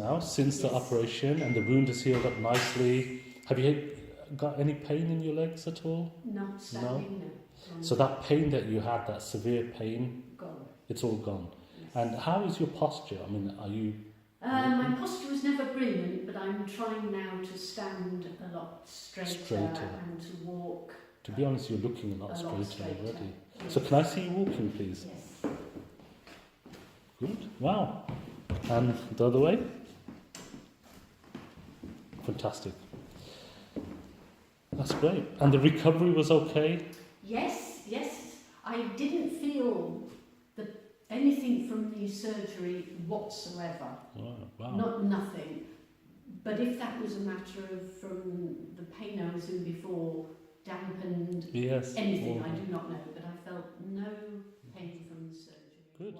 Now, since the Yes. operation and the wound has healed up nicely, have you got any pain in your legs at all? Not standing, no. So that pain that you had, that severe pain, Gone. it's all gone. Yes. And how is your posture? I mean, are you... My posture was never brilliant, but I'm trying now to stand a lot straighter. And to walk. To be honest, you're looking a lot straighter already. Yes. So can I see you walking, please? Yes. Good. Wow. And the other way? Fantastic. That's great. And the recovery was okay? Yes, yes. I didn't feel anything from the surgery whatsoever. Oh, wow. Nothing. But if that was a matter of from the pain I was in before dampened anything, I do not know. But I felt no pain from the surgery. Good.